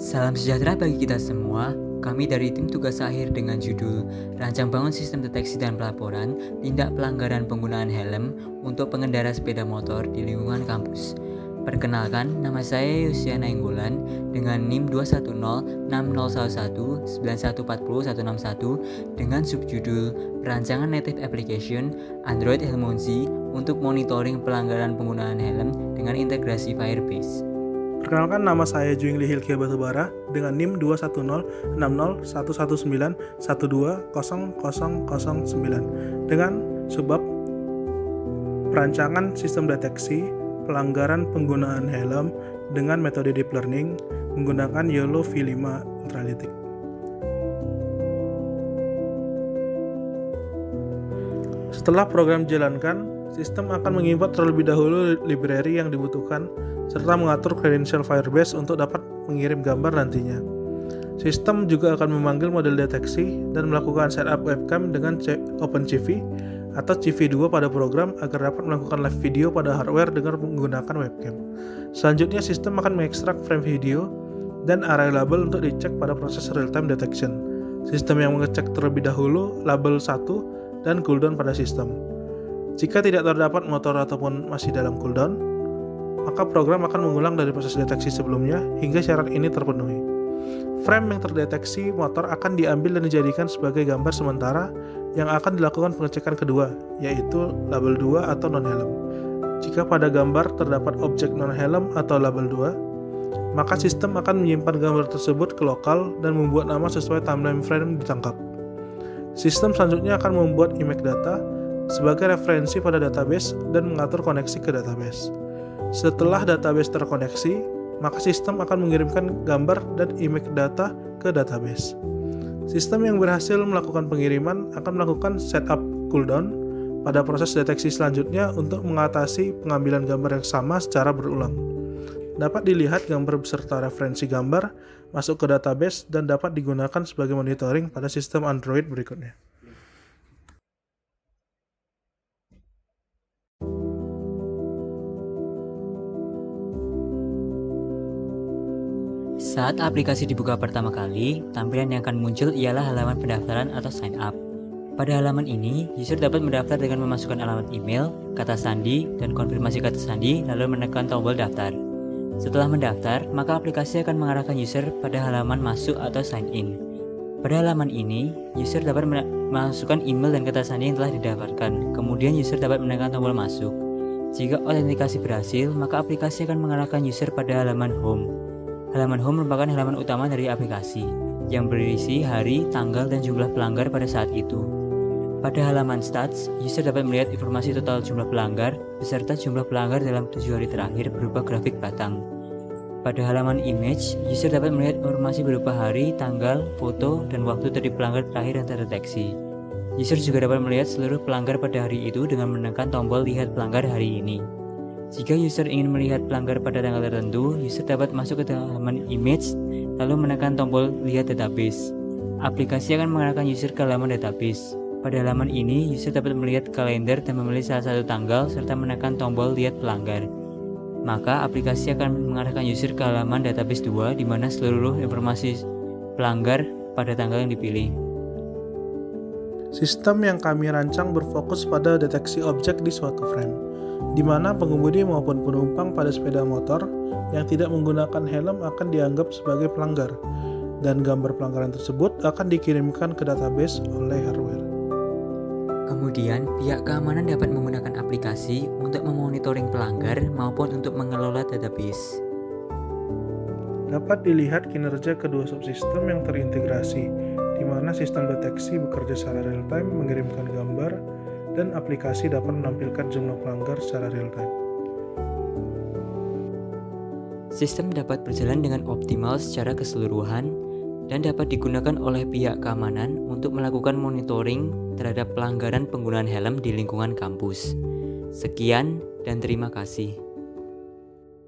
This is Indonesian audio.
Salam sejahtera bagi kita semua. Kami dari tim tugas akhir dengan judul Rancang Bangun Sistem Deteksi dan Pelaporan Tindak Pelanggaran Penggunaan Helm untuk Pengendara Sepeda Motor di Lingkungan Kampus. Perkenalkan, nama saya Yosia Nainggolan dengan NIM 210601191406161 dengan subjudul Perancangan Native Application Android Helmonzi untuk monitoring pelanggaran penggunaan helm dengan integrasi Firebase. Perkenalkan, nama saya Juingli Hilkia Batubara dengan NIM 2106011120009 dengan subbab Perancangan Sistem Deteksi Pelanggaran Penggunaan Helm dengan metode Deep Learning menggunakan YOLO V5 Ultralytic. Setelah program dijalankan, sistem akan mengimport terlebih dahulu library yang dibutuhkan serta mengatur credential Firebase untuk dapat mengirim gambar nantinya. Sistem juga akan memanggil model deteksi dan melakukan setup webcam dengan OpenCV atau CV2 pada program agar dapat melakukan live video pada hardware dengan menggunakan webcam. Selanjutnya, sistem akan mengekstrak frame video dan array label untuk dicek pada proses real-time detection. Sistem yang mengecek terlebih dahulu label 1 dan cooldown pada sistem. Jika tidak terdapat motor ataupun masih dalam cooldown, maka program akan mengulang dari proses deteksi sebelumnya hingga syarat ini terpenuhi. Frame yang terdeteksi motor akan diambil dan dijadikan sebagai gambar sementara yang akan dilakukan pengecekan kedua, yaitu label 2 atau non-helm. Jika pada gambar terdapat objek non-helm atau label 2, maka sistem akan menyimpan gambar tersebut ke lokal dan membuat nama sesuai timeline frame ditangkap. Sistem selanjutnya akan membuat image data sebagai referensi pada database dan mengatur koneksi ke database. Setelah database terkoneksi, maka sistem akan mengirimkan gambar dan image data ke database. Sistem yang berhasil melakukan pengiriman akan melakukan setup cooldown pada proses deteksi selanjutnya untuk mengatasi pengambilan gambar yang sama secara berulang. Dapat dilihat gambar beserta referensi gambar masuk ke database dan dapat digunakan sebagai monitoring pada sistem Android berikutnya. Saat aplikasi dibuka pertama kali, tampilan yang akan muncul ialah halaman pendaftaran atau sign up. Pada halaman ini, user dapat mendaftar dengan memasukkan alamat email, kata sandi, dan konfirmasi kata sandi, lalu menekan tombol daftar. Setelah mendaftar, maka aplikasi akan mengarahkan user pada halaman masuk atau sign in. Pada halaman ini, user dapat memasukkan email dan kata sandi yang telah didaftarkan. Kemudian user dapat menekan tombol masuk. Jika autentikasi berhasil, maka aplikasi akan mengarahkan user pada halaman home. Halaman home merupakan halaman utama dari aplikasi, yang berisi hari, tanggal, dan jumlah pelanggar pada saat itu. Pada halaman stats, user dapat melihat informasi total jumlah pelanggar, beserta jumlah pelanggar dalam 7 hari terakhir berupa grafik batang. Pada halaman image, user dapat melihat informasi berupa hari, tanggal, foto, dan waktu dari pelanggar terakhir yang terdeteksi. User juga dapat melihat seluruh pelanggar pada hari itu dengan menekan tombol lihat pelanggar hari ini. Jika user ingin melihat pelanggar pada tanggal tertentu, user dapat masuk ke halaman image, lalu menekan tombol lihat database. Aplikasi akan mengarahkan user ke halaman database. Pada halaman ini, user dapat melihat kalender dan memilih salah satu tanggal, serta menekan tombol lihat pelanggar. Maka, aplikasi akan mengarahkan user ke halaman database 2, di mana seluruh informasi pelanggar pada tanggal yang dipilih. Sistem yang kami rancang berfokus pada deteksi objek di suatu frame, di mana pengemudi maupun penumpang pada sepeda motor yang tidak menggunakan helm akan dianggap sebagai pelanggar, dan gambar pelanggaran tersebut akan dikirimkan ke database oleh hardware. Kemudian, pihak keamanan dapat menggunakan aplikasi untuk memonitoring pelanggar maupun untuk mengelola database. Dapat dilihat kinerja kedua subsistem yang terintegrasi, di mana sistem deteksi bekerja secara real-time mengirimkan gambar, dan aplikasi dapat menampilkan jumlah pelanggar secara real-time. Sistem dapat berjalan dengan optimal secara keseluruhan dan dapat digunakan oleh pihak keamanan untuk melakukan monitoring terhadap pelanggaran penggunaan helm di lingkungan kampus. Sekian dan terima kasih.